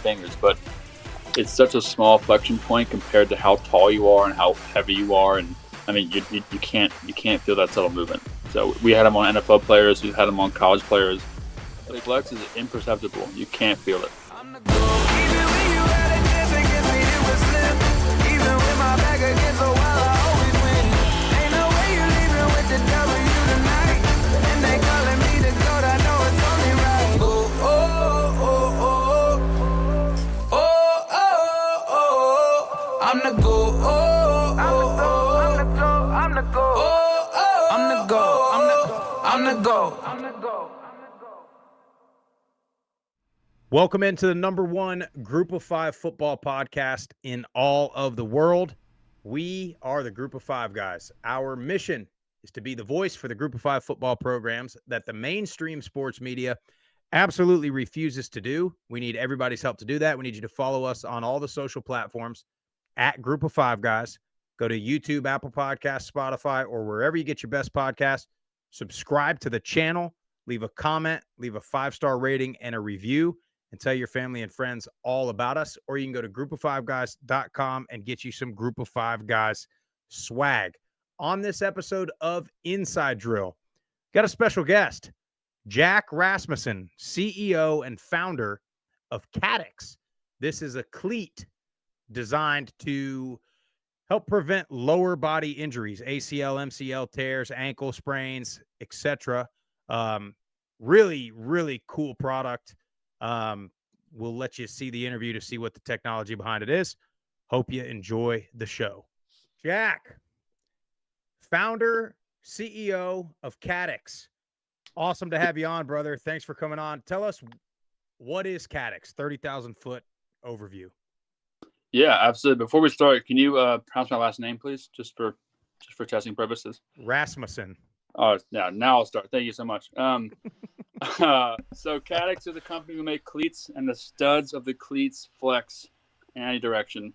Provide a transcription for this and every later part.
fingers, but it's such a small flexion point compared to how tall you are and how heavy you are. And I mean, you can't feel that subtle movement. So we had them on NFL players, we had them on college players. The flex is imperceptible. You can't feel it. Welcome into the #1 Group of 5 football podcast in all of the world. We are the Group of 5 guys. Our mission is to be the voice for the Group of 5 football programs that the mainstream sports media absolutely refuses to do. We need everybody's help to do that. We need you to follow us on all the social platforms at Group of 5 guys. Go to YouTube, Apple Podcasts, Spotify, or wherever you get your best podcast. Subscribe to the channel, leave a comment, leave a 5-star rating and a review, and tell your family and friends all about us. Or you can go to group5guys.com and get you some Group of 5 Guys swag. On this episode of Inside Drill, got a special guest, Jack Rasmussen, CEO and founder of Caddix. This is a cleat designed to help prevent lower body injuries, ACL, MCL tears, ankle sprains, etc. Really, really cool product. We'll let you see the interview to see what the technology behind it is. Hope you enjoy the show. Jack, founder, CEO of Caddix. Awesome to have you on, brother. Thanks for coming on. Tell us, what is Caddix? 30,000-foot overview. Yeah, absolutely. Before we start, can you pronounce my last name, please, just for testing purposes? Rasmussen. Oh, yeah. Now I'll start. Thank you so much. So Caddix is a company who make cleats, and the studs of the cleats flex in any direction.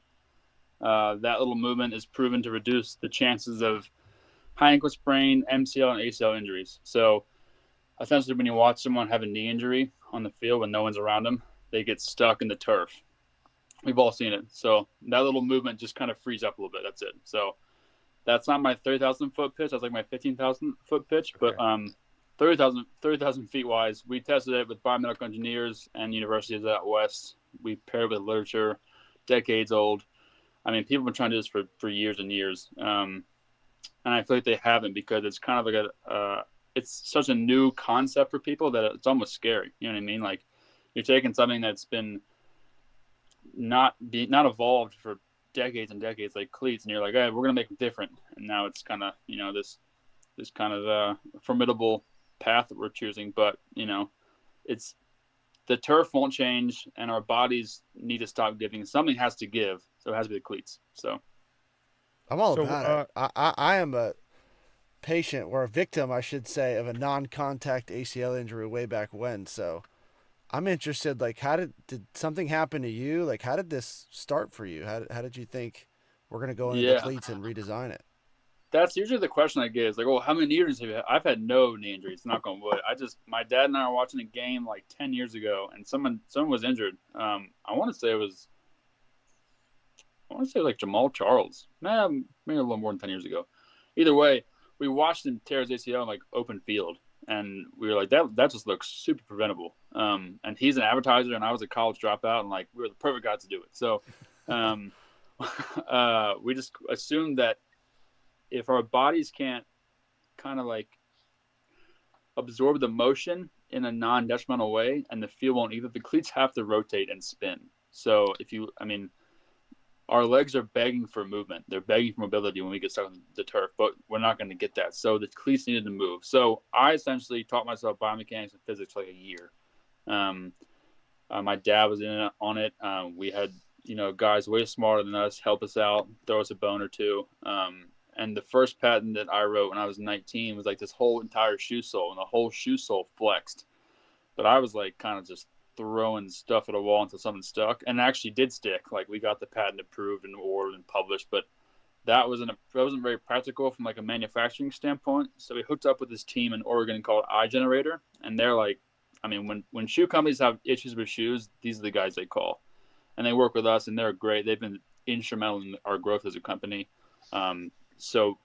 That little movement is proven to reduce the chances of high ankle sprain, MCL, and ACL injuries. So essentially, when you watch someone have a knee injury on the field when no one's around them, they get stuck in the turf. We've all seen it. So that little movement just kind of frees up a little bit. That's it. So that's not my 30,000-foot pitch. That's like my 15,000-foot pitch. Okay. But 30,000 feet wise, we tested it with biomedical engineers and universities out west. We paired with literature, decades old. I mean, people have been trying to do this for years and years. And I feel like they haven't, because it's kind of like it's such a new concept for people that it's almost scary. You know what I mean? Like, you're taking something that's been not evolved for decades and decades, like cleats, and you're like, hey, we're gonna make them different. And now it's kind of, this kind of formidable path that we're choosing. But it's, the turf won't change, and our bodies need to stop giving. Something has to give, so it has to be the cleats. So I'm all about it. I am a patient, or a victim, I should say, of a non-contact ACL injury way back when. So I'm interested, like, how did something happen to you? Like, how did this start for you? How did you think we're going to go into the cleats and redesign it? That's usually the question I get, is like, well, how many injuries have you had? I've had no knee injuries, knock on wood. My dad and I were watching a game like 10 years ago, and someone was injured. I want to say like Jamal Charles. Maybe a little more than 10 years ago. Either way, we watched him tear his ACL in like open field. And we were like, that just looks super preventable. And he's an advertiser, and I was a college dropout, and like, we were the perfect guys to do it. So we just assumed that if our bodies can't kind of like absorb the motion in a non-detrimental way, and the field won't either, the cleats have to rotate and spin. So our legs are begging for movement. They're begging for mobility when we get stuck on the turf, but we're not going to get that. So the cleats needed to move. So I essentially taught myself biomechanics and physics for like a year. My dad was on it. We had, guys way smarter than us help us out, throw us a bone or two. And the first patent that I wrote when I was 19 was like this whole entire shoe sole, and the whole shoe sole flexed. But I was like kind of just throwing stuff at a wall until something stuck, and actually did stick. Like, we got the patent approved and ordered and published, but that wasn't very practical from like a manufacturing standpoint. So we hooked up with this team in Oregon called iGenerator, and they're like, I mean, when shoe companies have issues with shoes, these are the guys they call. and they work with us, and they're great. They've been instrumental in our growth as a company. So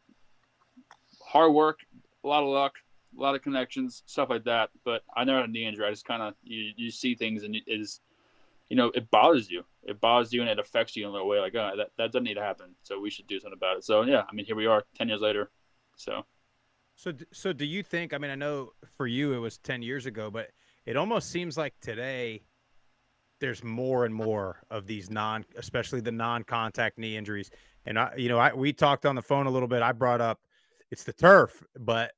hard work, a lot of luck, a lot of connections, stuff like that. But I never had a knee injury. I just kind of you see things, and it is, it bothers you. It bothers you, and it affects you in a little way. Like, oh, that doesn't need to happen. So we should do something about it. So yeah, I mean, here we are, 10 years later. So do you think? I mean, I know for you it was 10 years ago, but it almost seems like today there's more and more of these especially the non-contact knee injuries. And we talked on the phone a little bit. I brought up it's the turf, but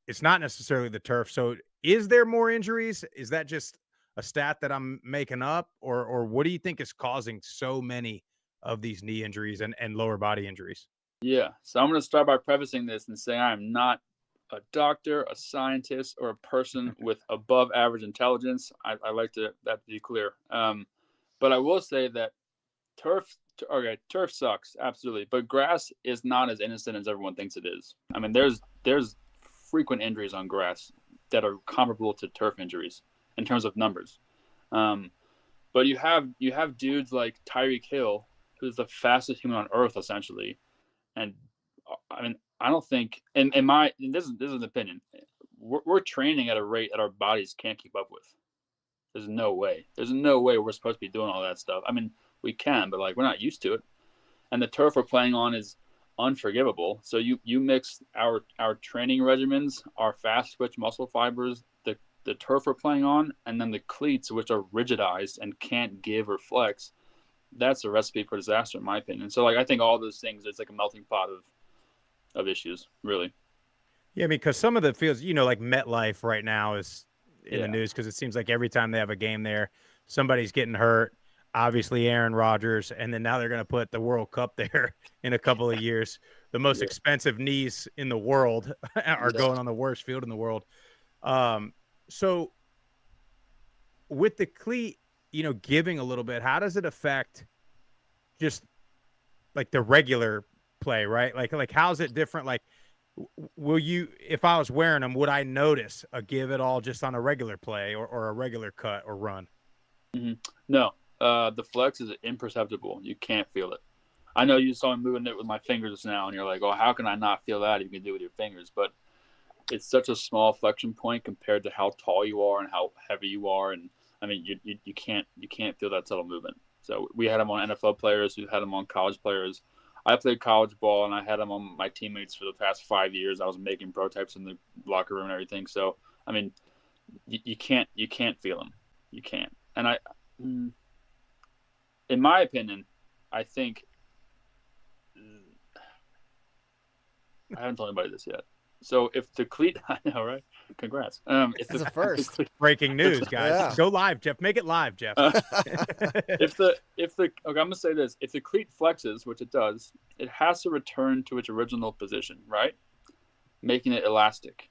it's not necessarily the turf. So is there more injuries? Is that just a stat that I'm making up, or what do you think is causing so many of these knee injuries and lower body injuries? Yeah. So I'm going to start by prefacing this and saying I am not a doctor, a scientist, or a person with above average intelligence. I like that to be clear. But I will say that turf sucks, absolutely. But grass is not as innocent as everyone thinks it is. I mean, there's frequent injuries on grass that are comparable to turf injuries in terms of numbers. But you have dudes like Tyreek Hill, who's the fastest human on earth, essentially. And I mean, I don't think, and this is an opinion, we're training at a rate that our bodies can't keep up with. There's no way. There's no way we're supposed to be doing all that stuff. I mean, we can, but like we're not used to it. And the turf we're playing on is unforgivable. So you mix our training regimens, our fast twitch muscle fibers, the turf we're playing on, and then the cleats, which are rigidized and can't give or flex. That's a recipe for disaster, in my opinion. So like I think all those things, it's like a melting pot of issues, really. Yeah, I mean, because some of the fields, like MetLife right now is in the news because it seems like every time they have a game there, somebody's getting hurt. Obviously, Aaron Rodgers, and then now they're going to put the World Cup there in a couple of years. The most expensive knees in the world are going on the worst field in the world. So with the cleat, giving a little bit, how does it affect just like the regular play, right? Like how's it different? Like, if I was wearing them, would I notice a give it all just on a regular play or a regular cut or run? Mm-hmm. No, the flex is imperceptible. You can't feel it. I know you saw me moving it with my fingers just now, and you're like, oh, how can I not feel that if you can do it with your fingers? But it's such a small flexion point compared to how tall you are and how heavy you are. And I mean, you can't feel that subtle movement. So we had them on NFL players. We had them on college players. I played college ball, and I had them on my teammates for the past 5 years. I was making prototypes in the locker room and everything. So I mean, you can't feel them. You can't. And in my opinion, I think I haven't told anybody this yet. So if the cleat, I know, right? Congrats. It's the first breaking news, guys. Yeah. Go live, Jeff. Make it live, Jeff. Okay, I'm gonna say this: if the cleat flexes, which it does, it has to return to its original position, right? Making it elastic.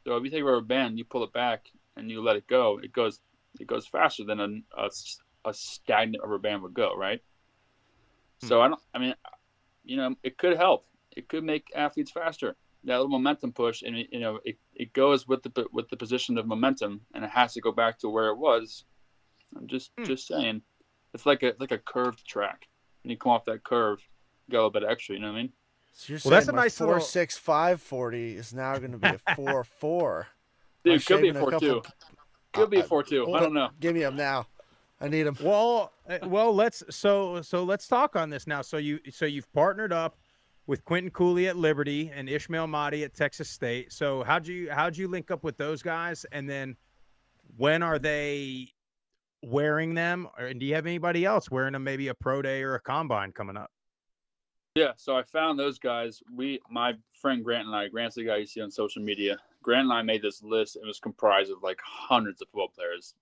So if you take a rubber band, you pull it back, and you let it go, it goes faster than a stagnant rubber band would go, right? So it could help. It could make athletes faster. That little momentum push, and it goes with the position of momentum, and it has to go back to where it was. I'm just saying, it's like a curved track, and you come off that curve, you got a little bit extra. You know what I mean? So you're saying that's a nice 4.65 40 is now going to be a 4.4. Dude, it could be a 4.2. Could be a 4.2. I don't know. Give me them now. I need them. Well, let's talk on this now. So you've partnered up with Quentin Cooley at Liberty and Ishmael Mahdi at Texas State. So how'd you link up with those guys? And then when are they wearing them? And do you have anybody else wearing them, maybe a pro day or a combine coming up? Yeah, so I found those guys. My friend Grant and I, Grant's the guy you see on social media. Grant and I made this list. It was comprised of like hundreds of football players,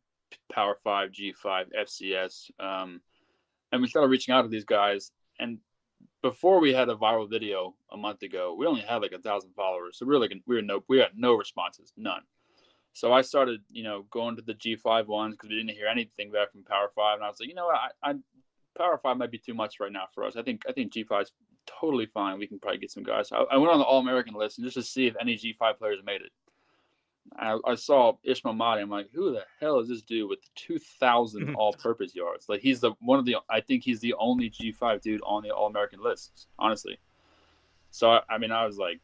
Power 5, G5, FCS. And we started reaching out to these guys. And before we had a viral video a month ago, we only had like 1,000 followers. So we had no responses, none. So I started, going to the G5 ones because we didn't hear anything back from Power 5. And I was like, what, Power 5 might be too much right now for us. I think G5 is totally fine. We can probably get some guys. I went on the All-American list and just to see if any G5 players made it. I saw Ishmael Mahdi. I'm like, who the hell is this dude with 2,000 all-purpose yards? Like he's I think he's the only G5 dude on the All-American list, honestly. So I mean, I was like,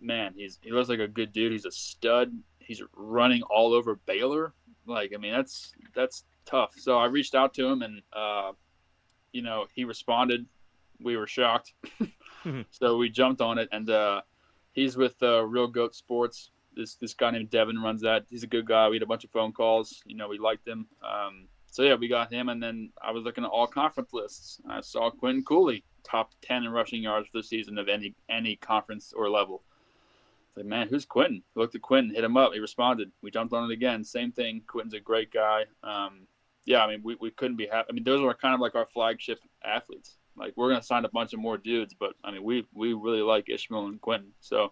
man, he looks like a good dude. He's a stud. He's running all over Baylor. Like, I mean, that's tough. So I reached out to him, and he responded. We were shocked, so we jumped on it, and he's with Real Goat Sports. This guy named Devin runs that. He's a good guy. We had a bunch of phone calls. We liked him. So yeah, we got him, and then I was looking at all conference lists. I saw Quentin Cooley, top 10 in rushing yards for the season of any conference or level. It's like, man, who's Quentin? I looked at Quentin, hit him up. He responded. We jumped on it again. Same thing. Quentin's a great guy. Yeah, I mean, we couldn't be happy. I mean, those were kind of like our flagship athletes. Like, we're going to sign a bunch of more dudes, but, I mean, we really like Ishmael and Quentin. So,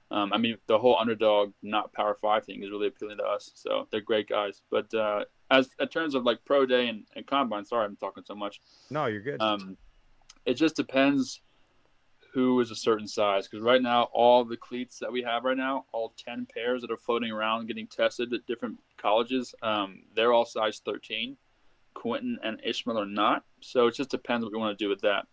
I mean, the whole underdog, not Power 5 thing is really appealing to us. So, they're great guys. But as in terms of, like, pro day and combine, sorry I'm talking so much. No, you're good. It just depends who is a certain size. Because right now, all the cleats that we have right now, all 10 pairs that are floating around getting tested at different colleges, they're all size 13. Quentin and Ishmael are not. So it just depends what we want to do with that.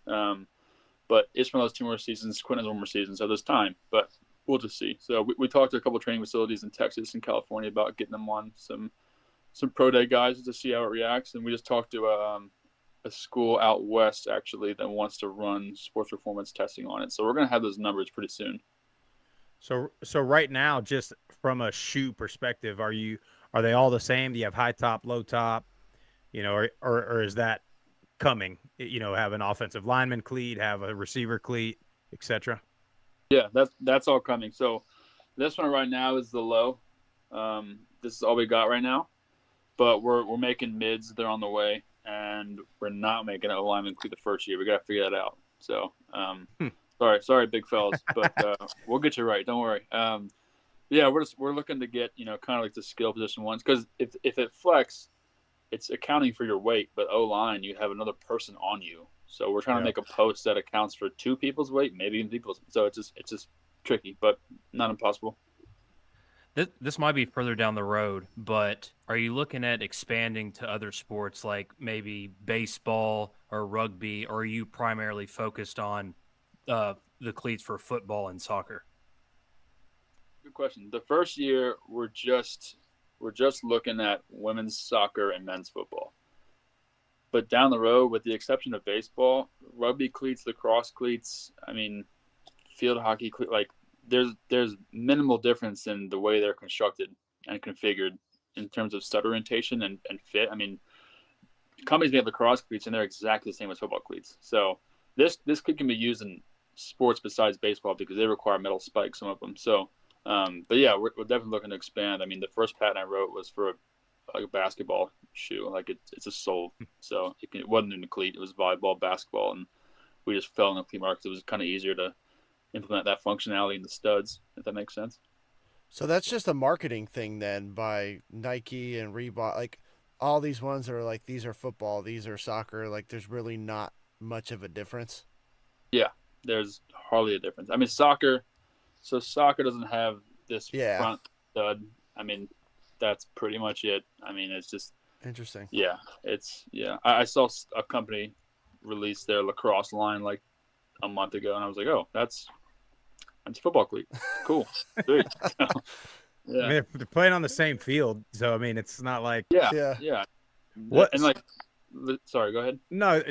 But Ishmael has 2 more seasons. Quentin has 1 more season. So there's time. But we'll just see. So we talked to a couple of training facilities in Texas and California about getting them on some pro day guys to see how it reacts. And we just talked to a school out west, actually, that wants to run sports performance testing on it. So we're going to have those numbers pretty soon. So right now, just from a shoe perspective, are they all the same? Do you have high top, low top? Or is that coming? Have an offensive lineman cleat, have a receiver cleat, etc. Yeah, that's all coming. So this one right now is the low. This is all we got right now, but we're making mids. They're on the way, and we're not making a lineman cleat the first year. We got to figure that out. So sorry, big fellas, but we'll get you right. Don't worry. Yeah, we're looking to get kind of like the skill position ones, because if it flex, it's accounting for your weight, but O-line, you have another person on you. So we're trying to make a post that accounts for 2 people's weight, maybe even people's. So it's just tricky, but not impossible. This might be further down the road, but are you looking at expanding to other sports like maybe baseball or rugby, or are you primarily focused on the cleats for football and soccer? Good question. The first year, we're just looking at women's soccer and men's football. But down the road, with the exception of baseball, rugby cleats, lacrosse cleats, I mean, field hockey cleats, like there's minimal difference in the way they're constructed and configured in terms of stud orientation and fit. I mean, companies make lacrosse cleats and they're exactly the same as football cleats. So this cleat can be used in sports besides baseball because they require metal spikes, some of them. So, but yeah, we're definitely looking to expand. I mean, the first patent I wrote was for a basketball shoe. Like it's a sole, so it wasn't in the cleat. It was volleyball, basketball, and we just fell in the cleat market. It was kind of easier to implement that functionality in the studs, if that makes sense. So that's just a marketing thing then by Nike and Reebok. Like all these ones are like, these are football, these are soccer. Like there's really not much of a difference. Yeah, there's hardly a difference. I mean, soccer doesn't have this front stud. I mean, that's pretty much it. I mean, it's just interesting. Yeah, I saw a company release their lacrosse line like a month ago, and I was like, oh, that's football cleat. Cool. Great. Yeah. I mean, they're playing on the same field, so I mean, it's not like yeah. What? And like, sorry, go ahead. No,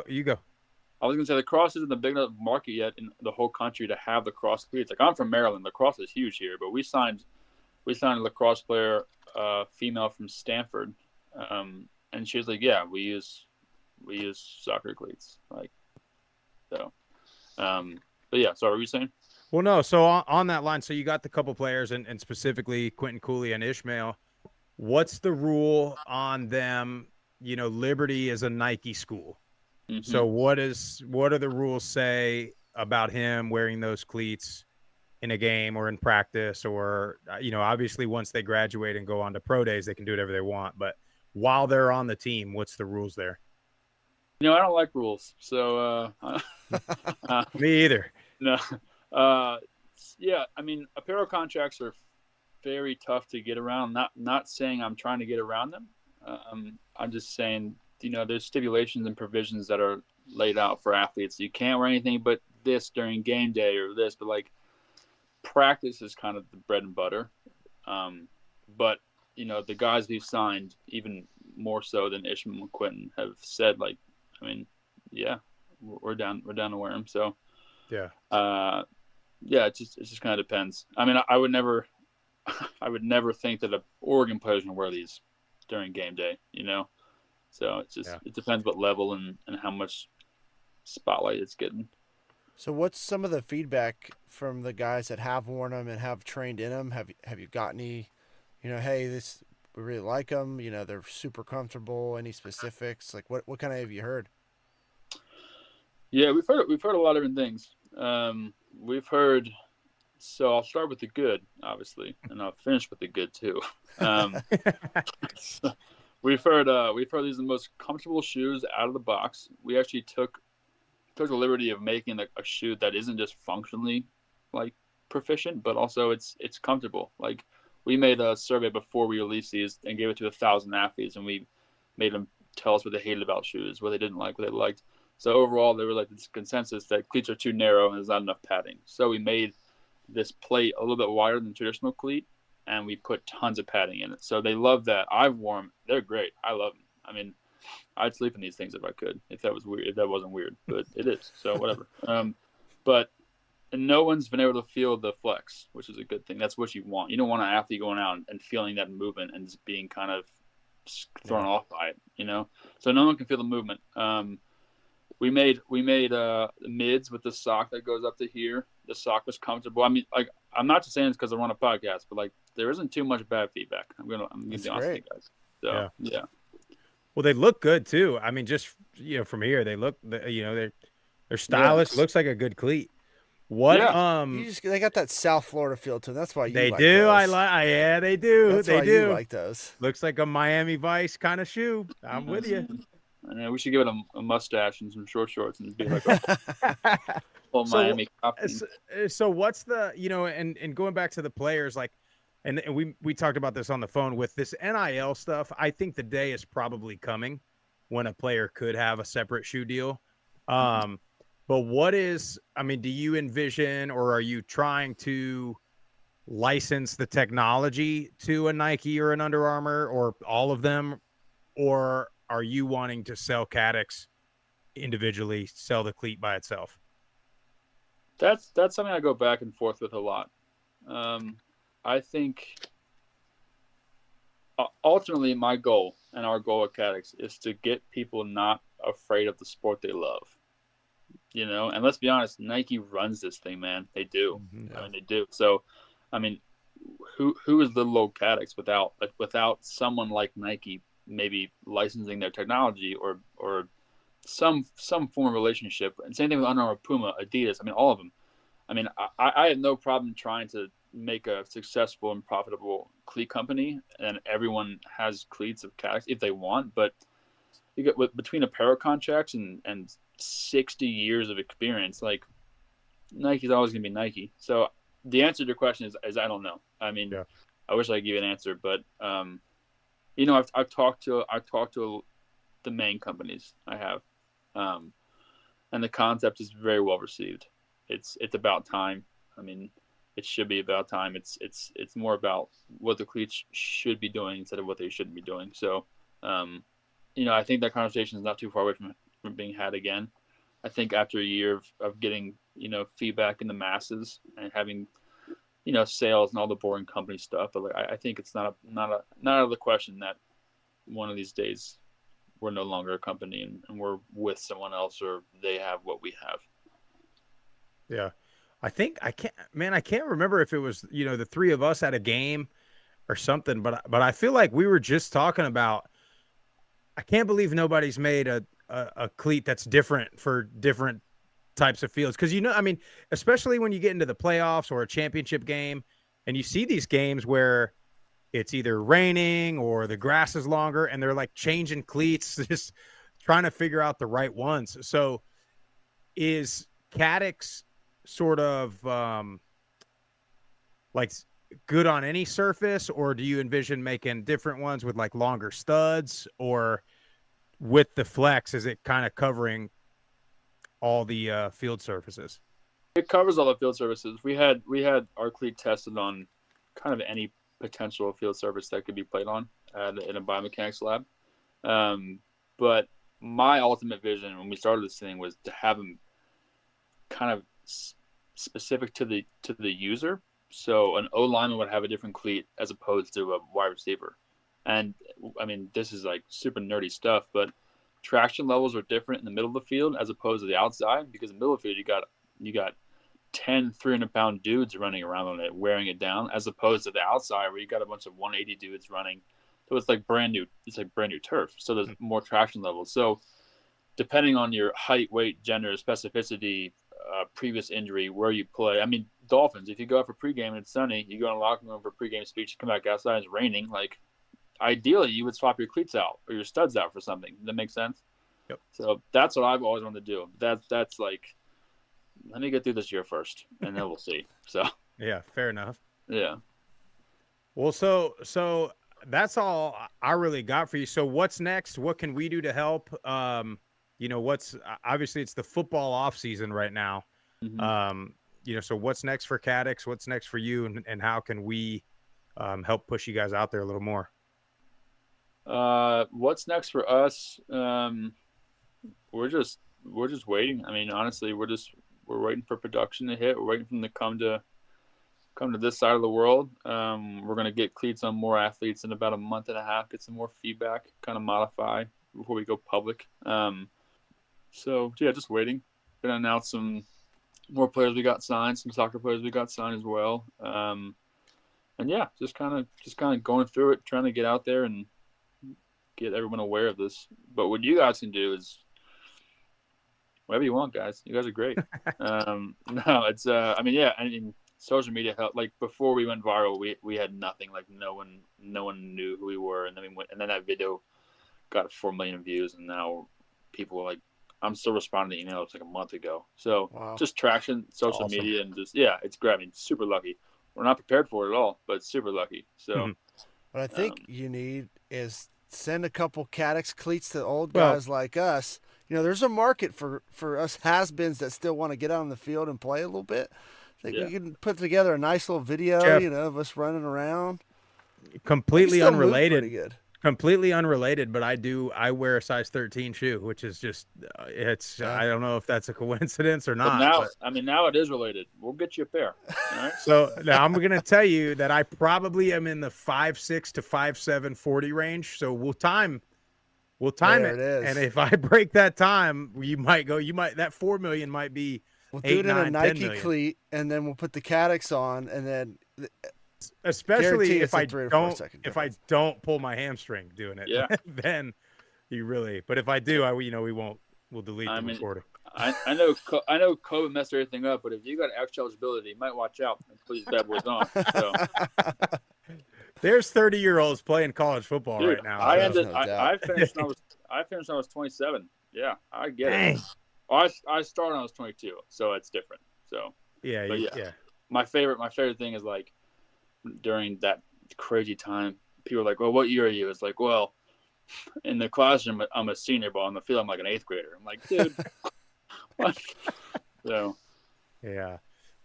you go. I was gonna say lacrosse isn't the big enough market yet in the whole country to have lacrosse cleats. Like, I'm from Maryland, lacrosse is huge here, but we signed a lacrosse player, female from Stanford, and she was like, yeah, we use soccer cleats, like, so. But yeah, sorry, what were you saying? Well, no. So on that line, so you got the couple players, and specifically Quentin Cooley and Ishmael. What's the rule on them? Liberty is a Nike school. Mm-hmm. So what do the rules say about him wearing those cleats in a game or in practice, or obviously once they graduate and go on to pro days, they can do whatever they want. But while they're on the team, what's the rules there? I don't like rules, so me either. No. Yeah, I mean, apparel contracts are very tough to get around. Not saying I'm trying to get around them. I'm just saying, there's stipulations and provisions that are laid out for athletes. You can't wear anything but this during game day or this, but like practice is kind of the bread and butter. But the guys we've signed, even more so than Ishmael and Quentin, have said like, I mean, yeah, we're down to wear them. So yeah, it just kind of depends. I mean, I would never think that a Oregon player is gonna wear these during game day, So it depends what level and how much spotlight it's getting. So what's some of the feedback from the guys that have worn them and have trained in them? Have you got any, hey, we really like them, they're super comfortable. Any specifics? Like what kind of have you heard? Yeah, we've heard a lot of different things. We've heard. So I'll start with the good, obviously, and I'll finish with the good too. So we've heard these are the most comfortable shoes out of the box. We actually took the liberty of making a shoe that isn't just functionally like proficient, but also it's comfortable. Like we made a survey before we released these and gave it to 1,000 athletes, and we made them tell us what they hated about shoes, what they didn't like, what they liked. So overall, they were like this consensus that cleats are too narrow and there's not enough padding. So we made this plate a little bit wider than traditional cleat, and we put tons of padding in it. So they love that. I've worn them. They're great. I love them. I mean, I'd sleep in these things if I could, if that was weird, if that wasn't weird, but it is. So whatever. But no one's been able to feel the flex, which is a good thing. That's what you want. You don't want an athlete going out and feeling that movement and just being kind of thrown off by it, So no one can feel the movement. We made mids with the sock that goes up to here. The sock was comfortable. I mean, like, I'm not just saying it's because I run a podcast, but like there isn't too much bad feedback. I'm gonna be honest with you guys. So yeah. Well, they look good too. I mean, just from here, they look, they're stylish. Looks like a good cleat. What? Yeah. They got that South Florida feel to them. That's why they like do. those. Yeah, they do. That's they why do. You like those. Looks like a Miami Vice kind of shoe. I'm with you. And we should give it a mustache and some short shorts and be like a full Miami copy. So what's the and going back to the players, like, and we talked about this on the phone with this NIL stuff. I think the day is probably coming when a player could have a separate shoe deal. But do you envision, or are you trying to license the technology to a Nike or an Under Armour or all of them, or are you wanting to sell Caddix individually, sell the cleat by itself? That's something I go back and forth with a lot. I think ultimately my goal and our goal at Caddix is to get people not afraid of the sport they love. And let's be honest, Nike runs this thing, man. They do. Mm-hmm. I mean, they do. So, I mean, who is little old Caddix without someone like Nike maybe licensing their technology or some form of relationship? And same thing with Under Armour, Puma, Adidas. I mean, all of them. I mean, I have no problem trying to make a successful and profitable cleat company, and everyone has cleats of Caddix if they want. But you get between apparel contracts and 60 years of experience, like Nike's always going to be Nike. So the answer to your question is I don't know. I mean, I wish I could give you an answer, but I've talked to the main companies I have, and the concept is very well received. It's about time. I mean, it should be about time. It's more about what the cleats should be doing instead of what they shouldn't be doing. So, I think that conversation is not too far away from being had again. I think after a year of getting feedback in the masses and having sales and all the boring company stuff, but like, I think it's not out of the question that one of these days we're no longer a company and we're with someone else, or they have what we have. Yeah. I can't remember if it was, the three of us at a game or something, but I feel like we were just talking about, I can't believe nobody's made a cleat that's different for different types of fields. Cause especially when you get into the playoffs or a championship game and you see these games where it's either raining or the grass is longer and they're like changing cleats, just trying to figure out the right ones. So is Caddix sort of like good on any surface, or do you envision making different ones with like longer studs, or with the flex, is it kind of covering all the field surfaces? It covers all the field surfaces. We had our cleat tested on kind of any potential field surface that could be played on in a biomechanics lab. But my ultimate vision when we started this thing was to have them kind of specific to the user. So an O lineman would have a different cleat as opposed to a wide receiver. And I mean, this is like super nerdy stuff, but traction levels are different in the middle of the field as opposed to the outside, because in the middle of the field you got 10 300-pound dudes running around on it, wearing it down, as opposed to the outside where you got a bunch of 180 dudes running. So it's like brand new turf. So there's more traction levels. So depending on your height, weight, gender, specificity, previous injury, where you play. I mean, Dolphins, if you go out for pregame and it's sunny, you go in the locker room for pregame speech, you come back outside, it's raining. Like, ideally, you would swap your cleats out or your studs out for something. Does that make sense? Yep. So that's what I've always wanted to do. That's like, let me get through this year first, and then we'll see. So yeah, fair enough. Yeah. Well, so that's all I really got for you. So what's next? What can we do to help? What's obviously it's the football off season right now. Mm-hmm. So what's next for Caddix? What's next for you, and how can we help push you guys out there a little more? What's next for us? We're just waiting. I mean, honestly, we're waiting for production to hit. We're waiting for them to come to this side of the world. We're going to get cleats on more athletes in about a month and a half, get some more feedback, kind of modify before we go public. So yeah, just waiting. Going to announce some more players we got signed, some soccer players we got signed as well. And yeah, just kind of going through it, trying to get out there and get everyone aware of this. But what you guys can do is whatever you want, guys. You guys are great. No, it's I mean, social media helped. Like before we went viral, we had nothing. Like no one knew who we were, and then that video got 4 million views, and now people are like, I'm still responding to emails like a month ago. So wow. Just traction, social media, and just it's great. I mean, super lucky. We're not prepared for it at all, but super lucky. So what I think you need is send a couple Caddix cleats to old guys like us. There's a market for us has-beens that still want to get out on the field and play a little bit. I think we can put together a nice little video, Jeff, of us running around. Completely unrelated. Completely unrelated, but I wear a size 13 shoe, which is just I don't know if that's a coincidence or not. Now it is related. We'll get you a pair. All right? So now I'm going to tell you that I probably am in the 5'6" to 5'7" 40 range. So we'll time it. And if I break that time, that 4 million might be we'll do it in a Nike cleat, and then we'll put the Caddix on, and then especially if I don't pull my hamstring doing it, then you really. But if I do, we'll delete the recording. I know COVID messed everything up, but if you got extra eligibility, you might watch out and put these bad boys on. So. There's 30-year-olds playing college football right now. I finished when I was 27. Yeah, I get it. I started when I was 22, so it's different. So yeah. My favorite thing is like during that crazy time, people are like, "Well, what year are you?" It's like, "Well, in the classroom, I'm a senior, but on the field, I'm like an 8th grader." I'm like, dude, what? So yeah.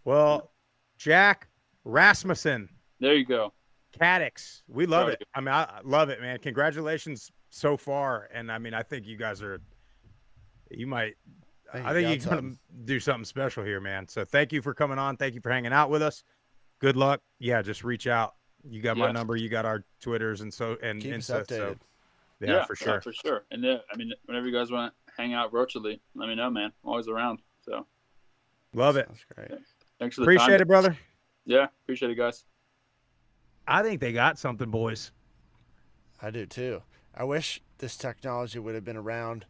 Well, Jack Rasmussen. There you go. Caddix. We love it. I mean, I love it, man. Congratulations so far. And I mean, I think you guys are, I think you're going to do something special here, man. So thank you for coming on. Thank you for hanging out with us. Good luck. Yeah. Just reach out. You got my number. You got our Twitters and keep us updated. So, yeah, for sure. For sure. And whenever you guys want to hang out virtually, let me know, man. I'm always around. So love it. That's great. Yeah. Thanks for the time. Appreciate it, brother. Yeah. Appreciate it, guys. I think they got something, boys. I do too. I wish this technology would have been around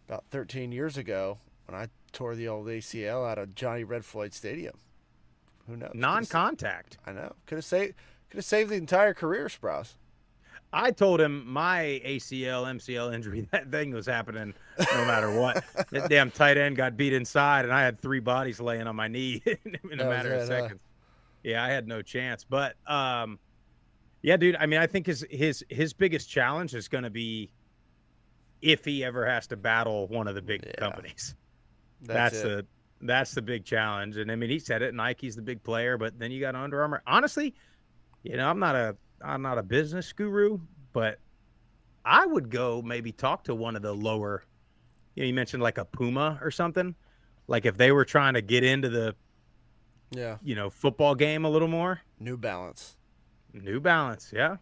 about 13 years ago when I tore the old ACL out of Johnny Red Floyd Stadium. Who knows? Non-contact. I know. Could have saved the entire career, Sprouse. I told him my ACL, MCL injury, that thing was happening no matter what. That damn tight end got beat inside, and I had 3 bodies laying on my knee in a matter of seconds. Yeah, I had no chance. But yeah, dude. I mean, I think his biggest challenge is going to be if he ever has to battle one of the big companies. That's the big challenge. And I mean, he said it. Nike's the big player, but then you got Under Armour. Honestly, I'm not a business guru, but I would go maybe talk to one of the lower. You mentioned like a Puma or something. Like if they were trying to get into the football game a little more. New Balance, yeah.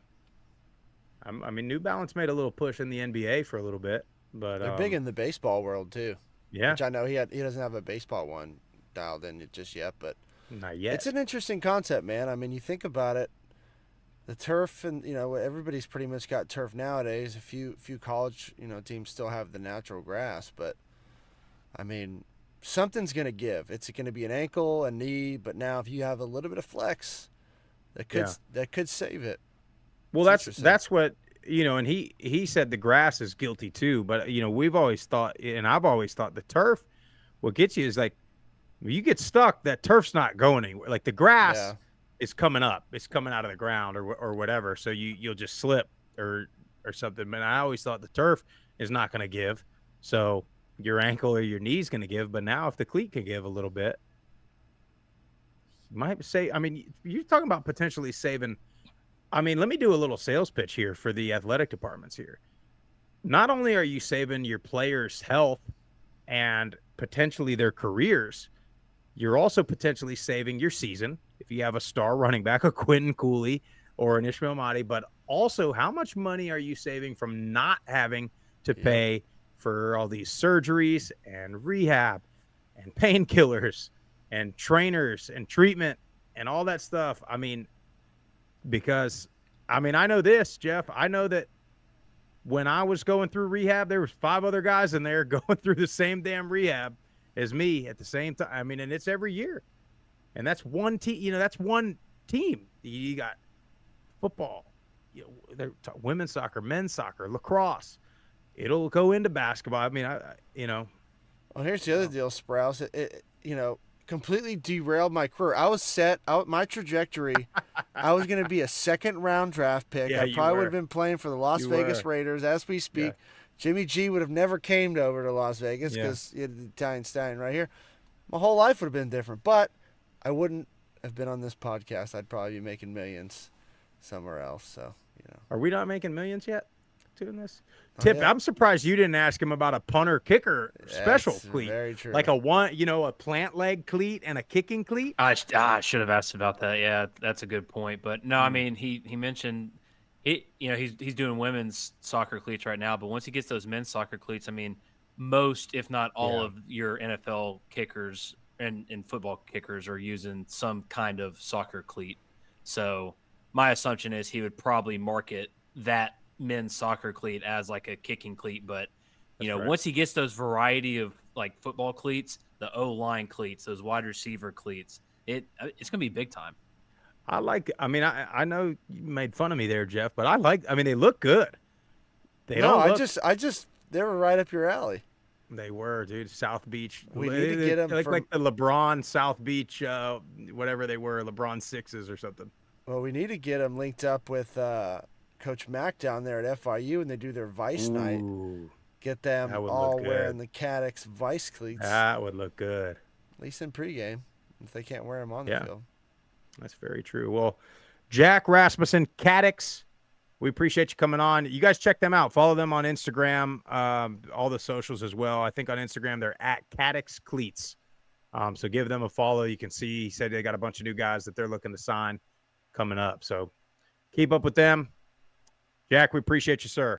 I mean, New Balance made a little push in the NBA for a little bit, but they're big in the baseball world too. Yeah, which I know he doesn't have a baseball one dialed in just yet, but not yet. It's an interesting concept, man. I mean, you think about it, the turf, and everybody's pretty much got turf nowadays. A few college teams still have the natural grass, but I mean, something's gonna give. It's gonna be an ankle, a knee, but now if you have a little bit of flex, that could save it. Well, that's what and he said the grass is guilty too, but we've always thought, and I've always thought the turf, what gets you is like you get stuck, that turf's not going anywhere. Like the grass is coming up, it's coming out of the ground or whatever, so you'll just slip or something. But I always thought the turf is not going to give, so your ankle or your knee's going to give. But now if the cleat can give a little bit, you might say, I mean, you're talking about potentially saving. I mean, let me do a little sales pitch here for the athletic departments here. Not only are you saving your players' health and potentially their careers, you're also potentially saving your season if you have a star running back, a Quentin Cooley or an Ishmael Mahdi, but also how much money are you saving from not having to pay for all these surgeries and rehab and painkillers and trainers and treatment and all that stuff? I mean, because, I mean, I know this, Jeff. I know that when I was going through rehab, there was 5 other guys in there going through the same damn rehab as me at the same time. I mean, and it's every year. And that's one team, that's one team. You got football, women's soccer, men's soccer, lacrosse. It'll go into basketball. I mean, Well, here's the other deal, Sprouse. It completely derailed my career. I was set out my trajectory. I was going to be a 2nd-round draft pick. I probably would have been playing for the Las Vegas Raiders as we speak. Yeah. Jimmy G would have never came over to Las Vegas because you had the Italian Stallion right here. My whole life would have been different, but I wouldn't have been on this podcast. I'd probably be making millions somewhere else. So, Are we not making millions yet doing this? Tip, I'm surprised you didn't ask him about a punter kicker special cleat. Very true. Like a plant leg cleat and a kicking cleat. I should have asked about that. Yeah, that's a good point. But no, I mean, he mentioned it. He's doing women's soccer cleats right now, but once he gets those men's soccer cleats, I mean, most, if not all of your NFL kickers and football kickers are using some kind of soccer cleat. So my assumption is he would probably market that men's soccer cleat as like a kicking cleat, but once he gets those variety of like football cleats, the O-line cleats, those wide receiver cleats, it's gonna be big time. I know you made fun of me there, Jeff, but they look good. They were right up your alley. They were, dude. South Beach. We need to get them like the LeBron South Beach, whatever they were, LeBron 6s or something. Well, we need to get them linked up with Coach Mack down there at FIU, and they do their Vice night. Get them all wearing the Caddix Vice cleats. That would look good. At least in pregame, if they can't wear them on the field. That's very true. Well, Jack Rasmussen, Caddix, we appreciate you coming on. You guys check them out. Follow them on Instagram, all the socials as well. I think on Instagram they're at Caddix Cleats. So give them a follow. You can see, he said they got a bunch of new guys that they're looking to sign coming up. So keep up with them. Jack, we appreciate you, sir.